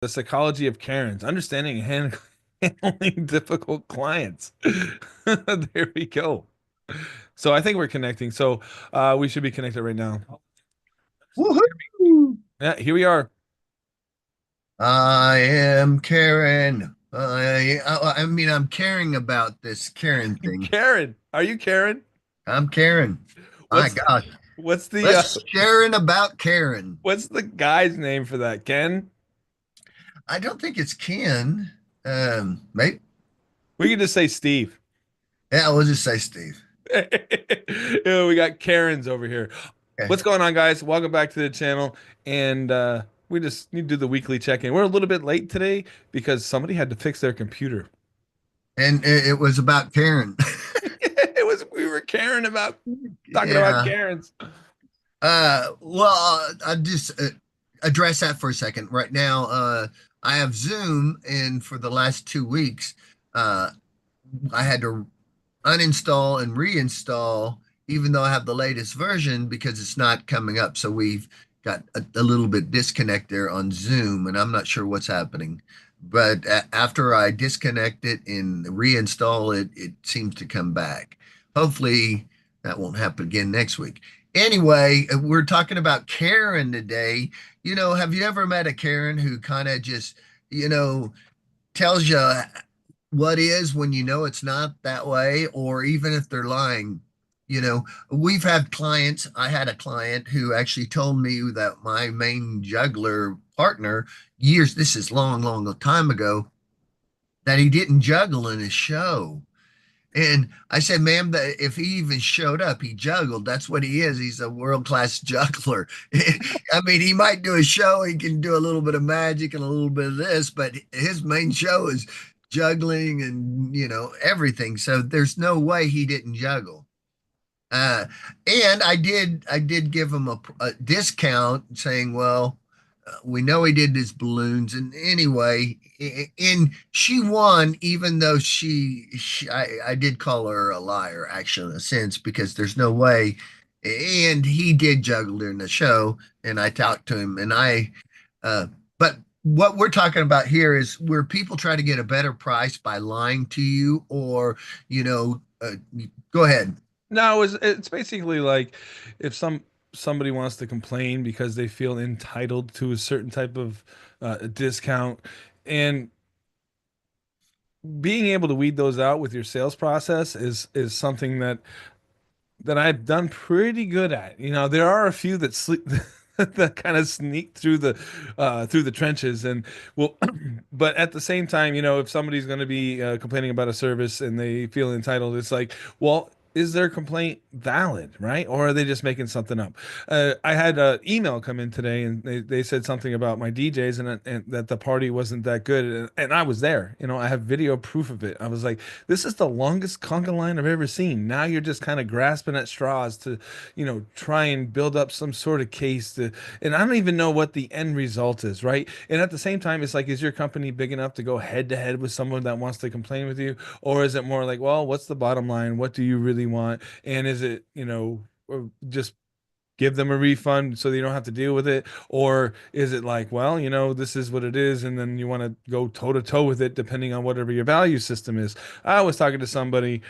The psychology of Karens, understanding and handling difficult clients. There we go. So I think we're connecting. So we should be connected right now. Woohoo! Yeah, here we are. I am Karen. I mean, I'm caring about this Karen thing. Karen, are you Karen? I'm Karen. My What's gosh. what's the Let's sharing about Karen. what's the guy's name for that? Ken? I don't think it's Ken. Maybe. We can just say Steve. Yeah, we'll just say Steve. Yeah, we got Karens over here. Okay. What's going on, guys? Welcome back to the channel. And we just need to do the weekly check-in. We're a little bit late today because somebody had to fix their computer. And it was about Karen. It was we were caring about talking about Yeah. Karens. I just address that for a second. Right now, I have Zoom, and for the last 2 weeks, uh, I had to uninstall and reinstall, even though I have the latest version, because it's not coming up. So we've got a little bit disconnect there on Zoom, and I'm not sure what's happening. But after I disconnect it and reinstall it, it seems to come back. Hopefully, that won't happen again next week. Anyway, we're talking about Karen today. Have you ever met a Karen who kind of just, you know, tells you what is when you know it's not that way, or even if they're lying? We've had clients. I had a client who actually told me that my main juggler partner, years, this is long, long time ago, that he didn't juggle in his show. And I said, ma'am, that if he even showed up, he juggled. That's what he is. He's a world-class juggler. I mean, he might do a show, he can do a little bit of magic and a little bit of this, but his main show is juggling and, everything. So there's no way he didn't juggle. Uh, and I did give him a discount saying, well, we know he did his balloons. And anyway, and she won, even though I did call her a liar, actually, in a sense, because there's no way. And he did juggle during the show, and I talked to him, uh, but what we're talking about here is where people try to get a better price by lying to you, or, you know, uh, go ahead. No, it's basically like if somebody wants to complain because they feel entitled to a certain type of discount, and being able to weed those out with your sales process is something that I've done pretty good at. You know, there are a few that sleep that kind of sneak through the trenches, and well, but at the same time, you know, if somebody's going to be complaining about a service and they feel entitled, it's like, well, is their complaint valid, right? Or are they just making something up? I had an email come in today, and they said something about my DJs, and that the party wasn't that good, and I was there. You know, I have video proof of it. I was like, this is the longest conga line I've ever seen. Now you're just kind of grasping at straws to, you know, try and build up some sort of case to, and I don't even know what the end result is, right? And at the same time, it's like, is your company big enough to go head to head with someone that wants to complain with you? Or is it more like, well, what's the bottom line? What do you really want? And is it, you know, just give them a refund so they don't have to deal with it? Or is it like, well, you know, this is what it is, and then you want to go toe to toe with it depending on whatever your value system is? I was talking to somebody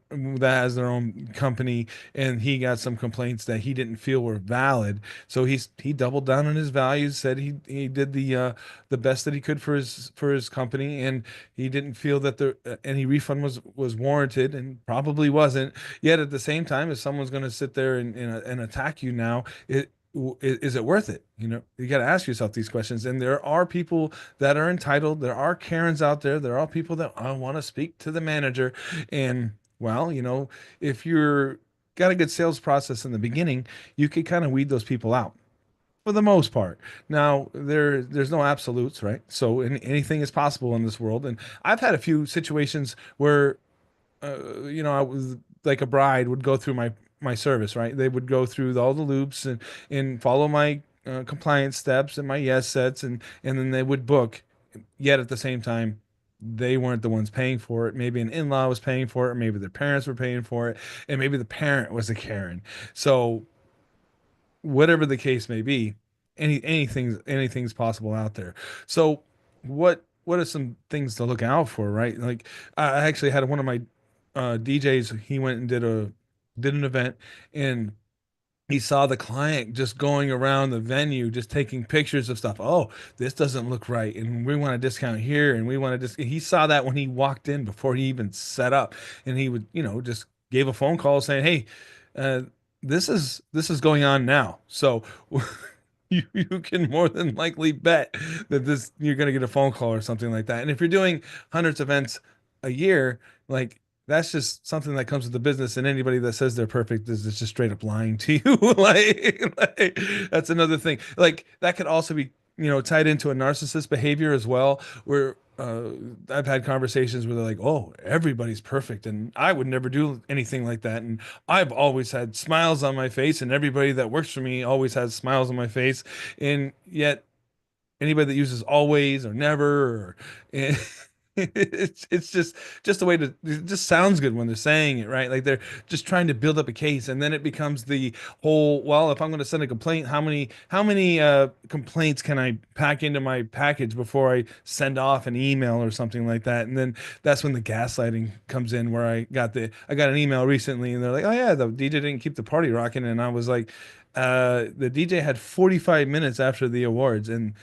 that has their own company, and he got some complaints that he didn't feel were valid. So he doubled down on his values, said he did the best that he could for his company, and he didn't feel that the any refund was warranted, and probably wasn't. Yet at the same time, if someone's going to sit there and attack you now, is it worth it? You know, you got to ask yourself these questions. And there are people that are entitled. There are Karens out there. There are people that want to speak to the manager. And well, you know, if you're got a good sales process in the beginning, you could kind of weed those people out for the most part. Now, there's no absolutes, right? So anything is possible in this world. And I've had a few situations where you know, I was like a bride would go through my service, right? They would go through all the loops and follow my compliance steps and my yes sets, and then they would book. Yet at the same time, they weren't the ones paying for it. Maybe an in-law was paying for it, or maybe their parents were paying for it, and maybe the parent was a Karen. So whatever the case may be, anything's possible out there. So what are some things to look out for, right? Like I actually had one of my DJs. He went and did an event, and he saw the client just going around the venue, just taking pictures of stuff. Oh, this doesn't look right, and we want a discount here, and we want to just. He saw that when he walked in before he even set up, and he would, just gave a phone call saying, "Hey, uh, this is going on now." So you can more than likely bet that this you're going to get a phone call or something like that. And if you're doing hundreds of events a year, like that's just something that comes with the business. And anybody that says they're perfect is just straight up lying to you. Like that's another thing. Like that could also be, tied into a narcissist behavior as well, where I've had conversations where they're like, "Oh, everybody's perfect, and I would never do anything like that." And I've always had smiles on my face, and everybody that works for me always has smiles on my face. And yet, anybody that uses always or never or it's just a way to it just sounds good when they're saying it, right? Like they're just trying to build up a case, and then it becomes the whole, well, if I'm going to send a complaint, how many complaints can I pack into my package before I send off an email or something like that? And then that's when the gaslighting comes in, where I got an email recently, and they're like, "Oh yeah, the DJ didn't keep the party rocking," and I was like, the DJ had 45 minutes after the awards, and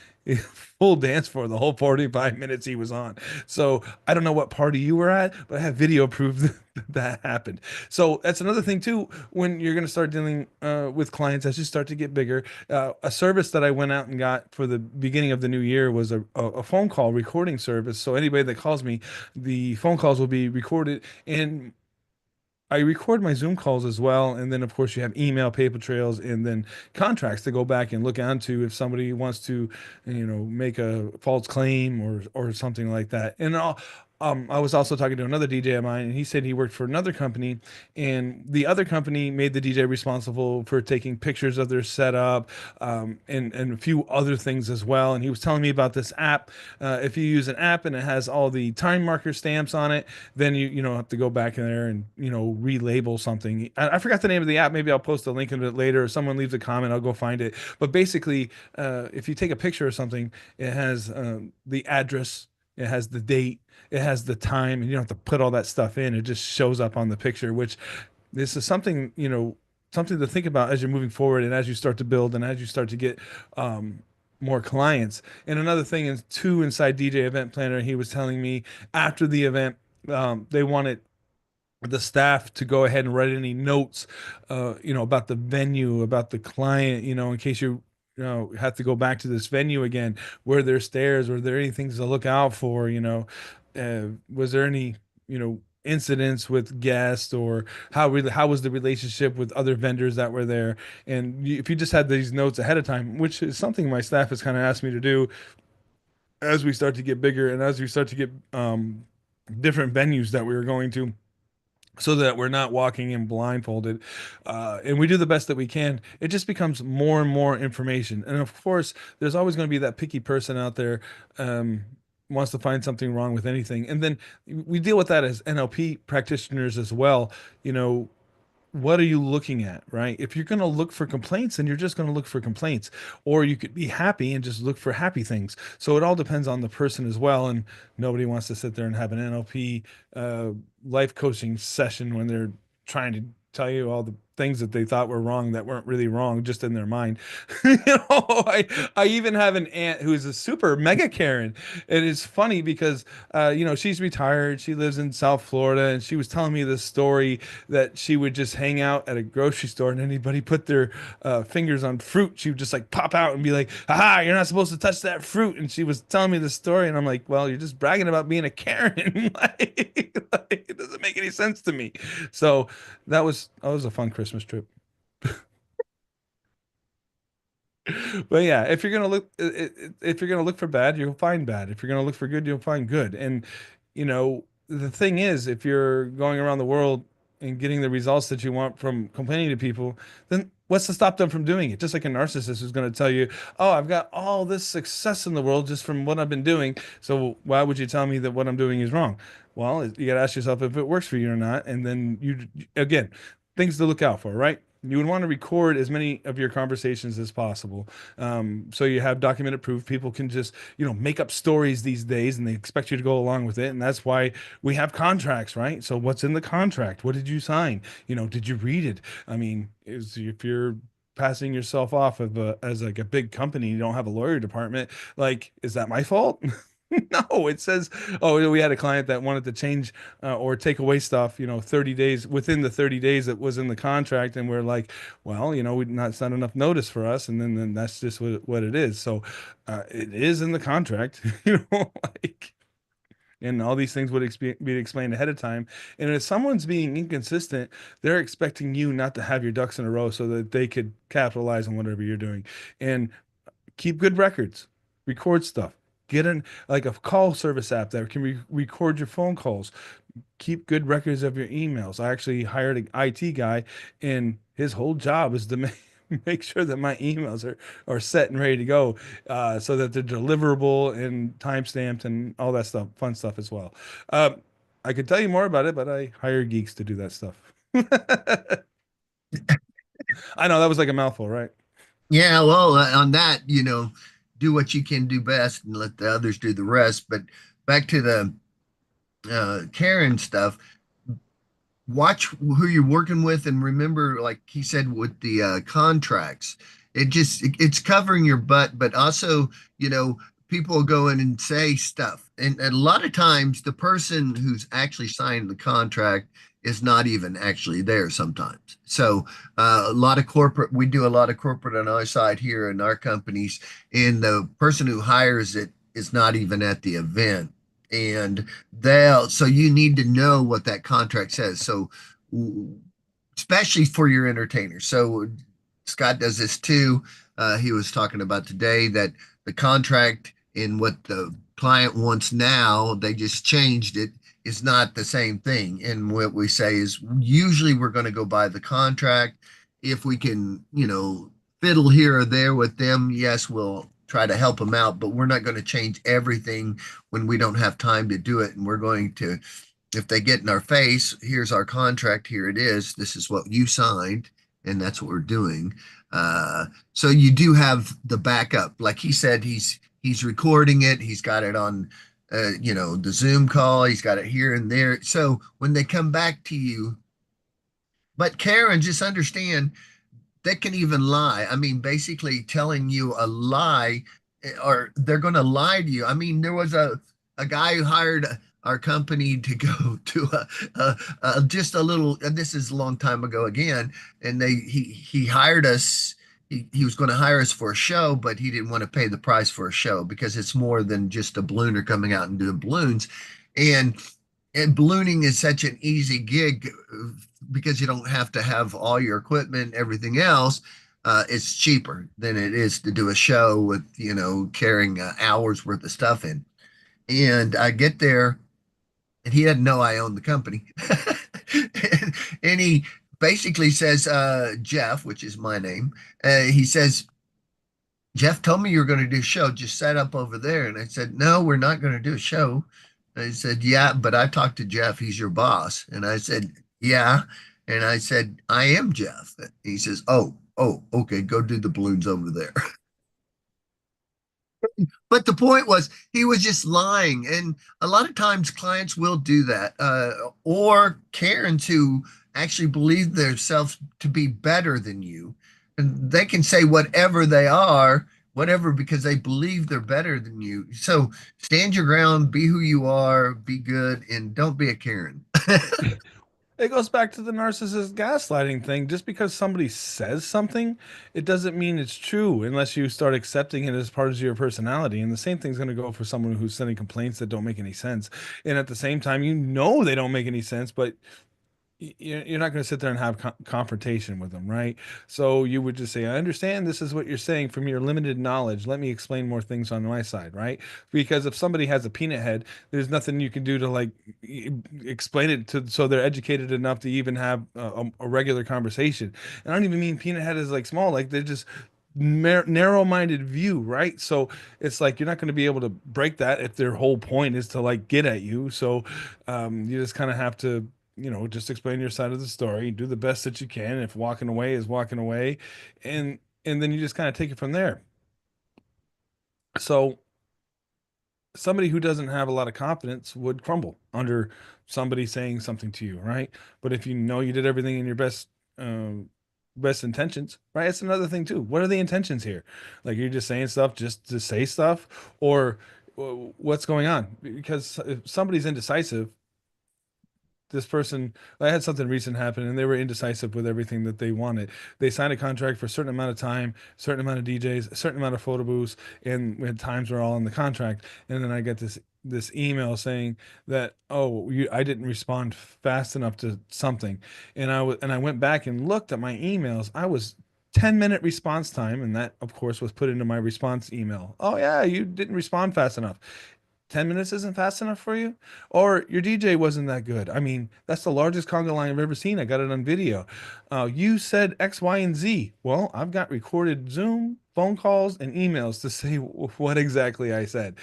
full dance for the whole 45 minutes he was on. So I don't know what party you were at, but I have video proof that happened. So that's another thing too, when you're going to start dealing with clients as you start to get bigger. A service that I went out and got for the beginning of the new year was a phone call recording service. So anybody that calls me, the phone calls will be recorded, and I record my Zoom calls as well, and then of course you have email, paper trails, and then contracts to go back and look onto if somebody wants to, make a false claim or something like that. And I was also talking to another DJ of mine, and he said he worked for another company, and the other company made the DJ responsible for taking pictures of their setup, and a few other things as well. And he was telling me about this app. If you use an app and it has all the time marker stamps on it, then you don't have to go back in there and relabel something. I forgot the name of the app. Maybe I'll post a link in it later, or someone leaves a comment, I'll go find it. But basically, if you take a picture of something, it has the address, it has the date, it has the time, and you don't have to put all that stuff in. It just shows up on the picture, which this is something, something to think about as you're moving forward, and as you start to build, and as you start to get more clients. And another thing is too, inside DJ Event Planner, he was telling me after the event, they wanted the staff to go ahead and write any notes, about the venue, about the client, in case have to go back to this venue again. Were there stairs? Were there any things to look out for? Was there any, incidents with guests, or how was the relationship with other vendors that were there? And if you just had these notes ahead of time, which is something my staff has kind of asked me to do as we start to get bigger and as we start to get different venues that we were going to, so that we're not walking in blindfolded, and we do the best that we can. It just becomes more and more information, and of course there's always going to be that picky person out there, wants to find something wrong with anything, and then we deal with that as NLP practitioners as well. What are you looking at, right? If you're going to look for complaints, then you're just going to look for complaints, or you could be happy and just look for happy things. So it all depends on the person as well. And nobody wants to sit there and have an NLP life coaching session when they're trying to tell you all the things that they thought were wrong that weren't really wrong, just in their mind. I even have an aunt who's a super mega Karen. And it's funny because she's retired, she lives in South Florida, and she was telling me this story that she would just hang out at a grocery store, and anybody put their fingers on fruit, she would just like pop out and be like, "Aha, you're not supposed to touch that fruit." And she was telling me this story, and I'm like, "Well, you're just bragging about being a Karen." Like, it doesn't make any sense to me. So that was a fun Christmas trip. But yeah, if you're gonna look for bad, you'll find bad. If you're gonna look for good, you'll find good. And the thing is, if you're going around the world and getting the results that you want from complaining to people, then what's to stop them from doing it? Just like a narcissist who's going to tell you, "Oh, I've got all this success in the world just from what I've been doing. So why would you tell me that what I'm doing is wrong?" Well, you got to ask yourself if it works for you or not, and then again, things to look out for, right? You would want to record as many of your conversations as possible, so you have documented proof. People can just, make up stories these days, and they expect you to go along with it. And that's why we have contracts, right? So what's in the contract? What did you sign? Did you read it? I mean, if you're passing yourself off as like a big company, you don't have a lawyer department, like, is that my fault? No, it says, oh, we had a client that wanted to change or take away stuff, 30 days within the 30 days that was in the contract. And we're like, well, it's not enough notice for us. And then that's just what it is. So it is in the contract, like, and all these things would be explained ahead of time. And if someone's being inconsistent, they're expecting you not to have your ducks in a row so that they could capitalize on whatever you're doing. And keep good records, record stuff. Get in like a call service app that can record your phone calls. Keep good records of your emails. I actually hired an IT guy, and his whole job is to make sure that my emails are set and ready to go, so that they're deliverable and time stamped and all that stuff, fun stuff as well. I could tell you more about it, but I hire geeks to do that stuff. I know that was like a mouthful, right? Yeah, well, on that, do what you can do best and let the others do the rest. But back to the Karen stuff, watch who you're working with and remember, like he said, with the contracts, it's covering your butt, but also, people go in and say stuff, and a lot of times the person who's actually signed the contract is not even actually there sometimes. So a lot of corporate, we do a lot of corporate on our side here in our companies, and the person who hires it is not even at the event. And so you need to know what that contract says. So especially for your entertainers. So Scott does this too. He was talking about today that the contract in what the client wants now, they just changed it, is not the same thing. And what we say is usually we're going to go by the contract. If we can, fiddle here or there with them, yes, we'll try to help them out, but we're not going to change everything when we don't have time to do it. And we're going to, if they get in our face, here's our contract, here it is, this is what you signed, and that's what we're doing. So you do have the backup. Like he said, he's recording it, he's got it on the Zoom call, he's got it here and there. So when they come back to you, but Karen, just understand they can even lie. I mean, basically telling you a lie, or they're going to lie to you. I mean, there was a guy who hired our company to go to just a little, and this is a long time ago again, and he hired us. He was going to hire us for a show, but he didn't want to pay the price for a show because it's more than just a ballooner coming out and doing balloons. And and ballooning is such an easy gig because you don't have to have all your equipment, everything else. It's cheaper than it is to do a show with, carrying hours worth of stuff in. And I get there, and he didn't know I owned the company. and he basically says, Jeff, which is my name, he says, Jeff told me you were going to do a show. Just set up over there. And I said, no, we're not going to do a show. And I said, yeah, but I talked to Jeff. He's your boss. And I said, yeah. And I said, I am Jeff. And he says, oh, okay, go do the balloons over there. But the point was, he was just lying. And a lot of times clients will do that. Or Karens who actually believe themselves to be better than you. And they can say whatever they are, whatever, because they believe they're better than you. So stand your ground, be who you are, be good, and don't be a Karen. It goes back to the narcissist gaslighting thing. Just because somebody says something, it doesn't mean it's true unless you start accepting it as part of your personality. And the same thing's going to go for someone who's sending complaints that don't make any sense. And at the same time, they don't make any sense, but you're not going to sit there and have confrontation with them, right? So you would just say, I understand this is what you're saying from your limited knowledge. Let me explain more things on my side, right? Because if somebody has a peanut head, there's nothing you can do to like explain it to so they're educated enough to even have a regular conversation. And I don't even mean peanut head is like small, like they're just narrow-minded view, right? So it's like you're not going to be able to break that if their whole point is to like get at you. So you just kind of have to just explain your side of the story, do the best that you can. If walking away is walking away, and then you just kind of take it from there. So somebody who doesn't have a lot of confidence would crumble under somebody saying something to you, right? But if you know you did everything in your best intentions, right? It's another thing too. What are the intentions here? Like you're just saying stuff just to say stuff, or what's going on? Because if somebody's indecisive, this person, I had something recent happen and they were indecisive with everything that they wanted. They signed a contract for a certain amount of time, certain amount of DJs, a certain amount of photo booths, and we had times were all in the contract. And then I get this email saying that, oh, I didn't respond fast enough to something. And I went back and looked at my emails. I was 10-minute response time, and that of course was put into my response email. Oh yeah, you didn't respond fast enough. 10 minutes isn't fast enough for you? Or your DJ wasn't that good. I mean, that's the largest conga line I've ever seen. I got it on video. You said X, Y, and Z. Well, I've got recorded Zoom, phone calls, and emails to say what exactly I said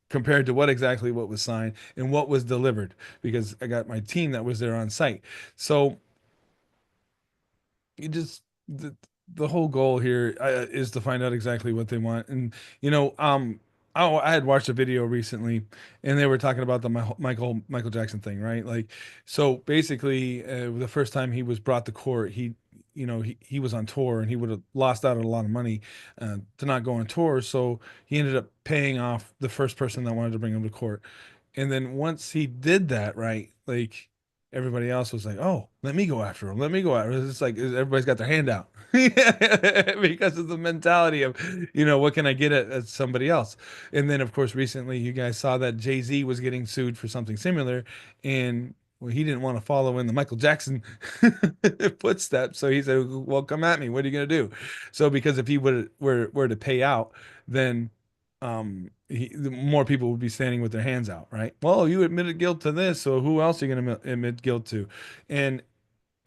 compared to what was signed and what was delivered because I got my team that was there on site. So you just the whole goal here is to find out exactly what they want. And you know, oh, I had watched a video recently, and they were talking about the Michael Jackson thing, right? Like, so basically, the first time he was brought to court, he was on tour and he would have lost out on a lot of money to not go on tour. So he ended up paying off the first person that wanted to bring him to court. And then once he did that, right, like everybody else was like, "Oh, let me go after him. Let me go after him." It's like everybody's got their hand out because of the mentality of, what can I get at somebody else? And then, of course, recently you guys saw that Jay-Z was getting sued for something similar, and well, he didn't want to follow in the Michael Jackson footsteps, so he said, "Well, come at me. What are you gonna do?" So because if he were to pay out, then the more people would be standing with their hands out, right? Well, you admitted guilt to this, so who else are you going to admit guilt to? And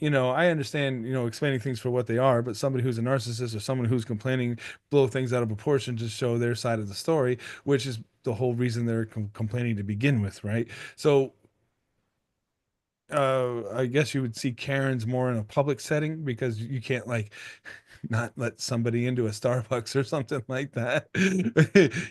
I understand, explaining things for what they are, but somebody who's a narcissist or someone who's complaining blow things out of proportion to show their side of the story, which is the whole reason they're complaining to begin with, right? So I guess you would see Karens more in a public setting because you can't like not let somebody into a Starbucks or something like that.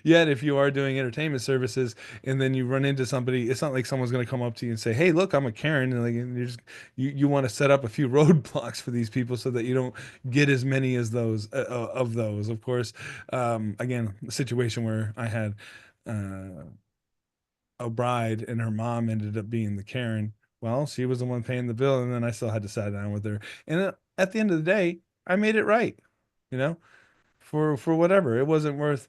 Yet, if you are doing entertainment services and then you run into somebody, it's not like someone's going to come up to you and say, "Hey, look, I'm a Karen," and like and you want to set up a few roadblocks for these people so that you don't get as many as those of those. Of course, again, a situation where I had. A bride and her mom ended up being the Karen. Well, she was the one paying the bill, and then I still had to sit down with her. And at the end of the day, I made it right, you know, for whatever. It wasn't worth,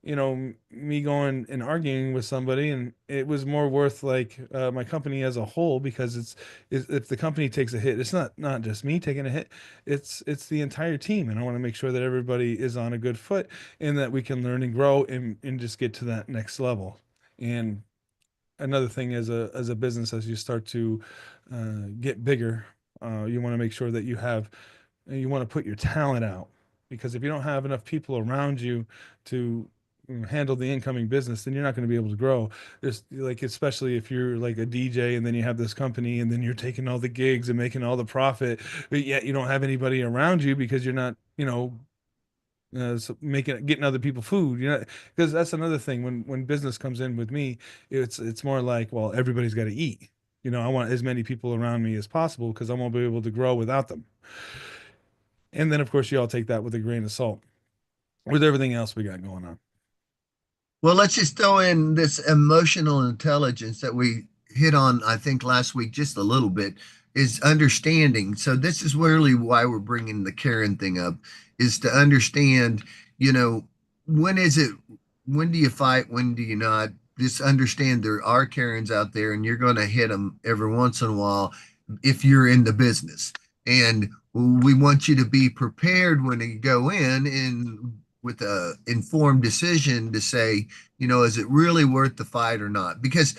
me going and arguing with somebody, and it was more worth like my company as a whole because if the company takes a hit, it's not just me taking a hit, it's the entire team, and I want to make sure that everybody is on a good foot and that we can learn and grow and just get to that next level. And another thing as a business as you start to get bigger, you want to make sure that you want to put your talent out because if you don't have enough people around you to handle the incoming business, then you're not going to be able to grow. There's like especially if you're like a DJ and then you have this company and then you're taking all the gigs and making all the profit, but yet you don't have anybody around you because you're not, so making getting other people food, because that's another thing when business comes in with me, it's more like, well, everybody's got to eat. I want as many people around me as possible because I won't be able to grow without them. And then of course you all take that with a grain of salt with everything else we got going on. Well, let's just throw in this emotional intelligence that we hit on, I think, last week just a little bit, is understanding. So this is really why we're bringing the Karen thing up, is to understand, you know, when is it, when do you fight, when do you not? Just understand there are Karens out there, and you're going to hit them every once in a while if you're in the business. And we want you to be prepared when you go in and with a informed decision to say, is it really worth the fight or not? Because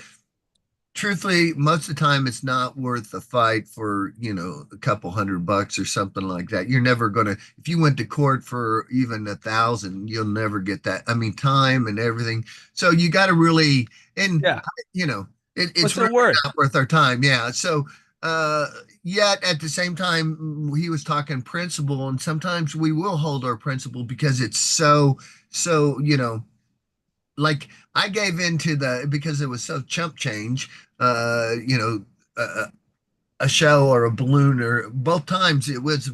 truthfully, most of the time it's not worth the fight for, a couple $100 or something like that. You're never gonna, if you went to court for even 1,000, you'll never get that. I mean, time and everything. So you got to really, and Yeah. you know, it's What's it really worth? not worth our time. Yeah. So Uh, Yet at the same time, he was talking principle, and sometimes we will hold our principle because it's so, like I gave into the because it was so chump change, a, a shell or a balloon, or both times it was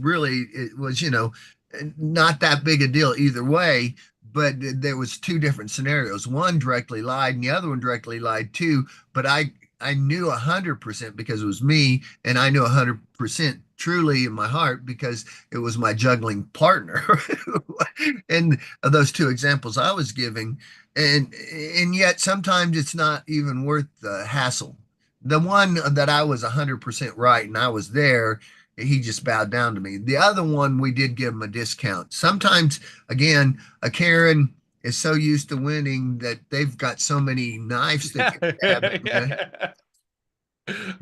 not that big a deal either way. But there was two different scenarios. One directly lied and the other one directly lied too. But I knew 100% because it was me, and I knew 100% truly in my heart because it was my juggling partner. And those two examples I was giving, and yet sometimes it's not even worth the hassle. The one that I was 100% right and I was there, he just bowed down to me. The other one, we did give him a discount. Sometimes, again, a Karen is so used to winning that they've got so many knives they can stab Yeah, it with. yeah.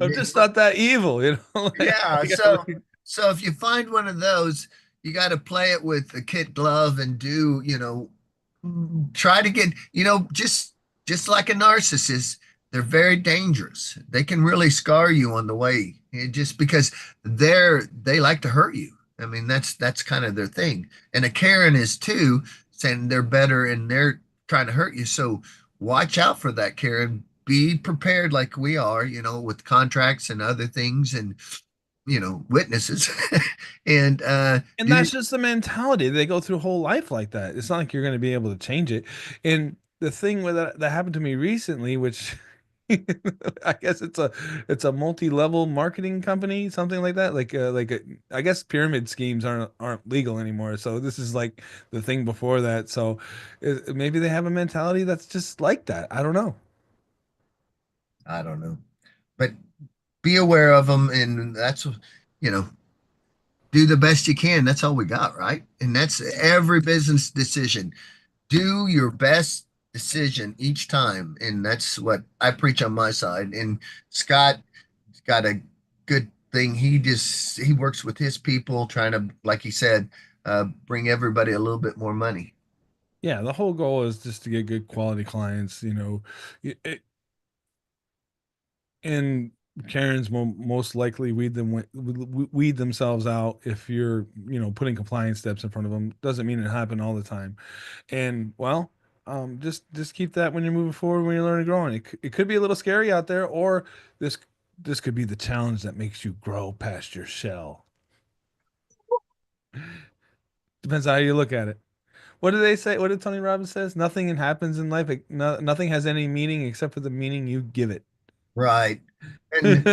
I'm just not that evil, you know. Like, Yeah, I so gotta- so if you find one of those, you got to play it with the kid glove and try to get, just like a narcissist, they're very dangerous. They can really scar you on the way, just because they like to hurt you. I mean, that's kind of their thing. And a Karen is too, saying they're better and they're trying to hurt you. So watch out for that, Karen. Be prepared like we are, with contracts and other things and witnesses. And and do that's just the mentality. They go through whole life like that. It's not like you're going to be able to change it. And the thing with that happened to me recently, which I guess it's a multi-level marketing company, something like that. I guess pyramid schemes aren't legal anymore. So this is like the thing before that. So maybe they have a mentality that's just like that. I don't know. I don't know, but be aware of them, and you know do the best you can. That's all we got, right? And that's every business decision. Do your best decision each time, and that's what I preach on my side. And Scott got a good thing. He works with his people, trying to, like he said, bring everybody a little bit more money. Yeah, the whole goal is just to get good quality clients, and Karens will most likely weed themselves out if you're, putting compliance steps in front of them. Doesn't mean it happen all the time. And well, just keep that when you're moving forward, when you're learning and growing. It could be a little scary out there, or this this could be the challenge that makes you grow past your shell. Depends how you look at it. What do they say? What did Tony Robbins says? Nothing happens in life. Nothing has any meaning except for the meaning you give it. Right. And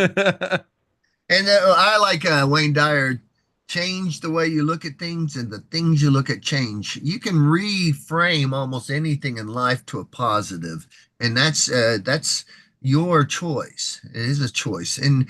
I like Wayne Dyer. Change the way you look at things, and the things you look at change. You can reframe almost anything in life to a positive, and that's your choice. It is a choice. And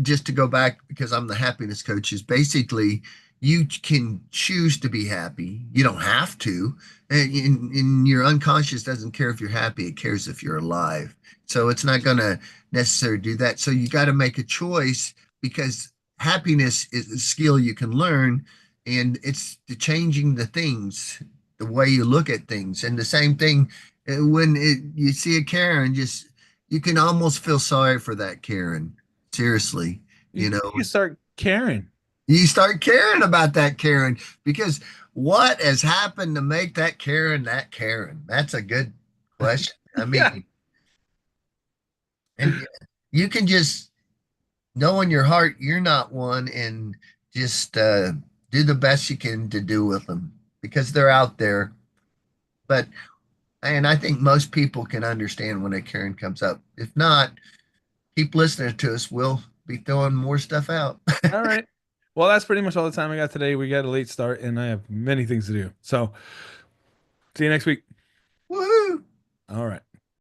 just to go back, because I'm the happiness coach, is basically you can choose to be happy. You don't have to. And your unconscious doesn't care if you're happy. It cares if you're alive. So it's not going to necessarily do that. So you got to make a choice, because happiness is a skill you can learn, and it's the changing the things, the way you look at things. And the same thing when you see a Karen, just you can almost feel sorry for that Karen. Seriously, you, you start caring. you start caring about that Karen, because what has happened to make that Karen that Karen? That's a good question. I Yeah. mean, and you can just know in your heart you're not one, and just do the best you can to do with them, because they're out there. But and I think most people can understand when a Karen comes up. If not, keep listening to us. We'll be throwing more stuff out. All right. Well, that's pretty much all the time I got today. We got a late start, and I have many things to do. So, see you next week. Woohoo! All right.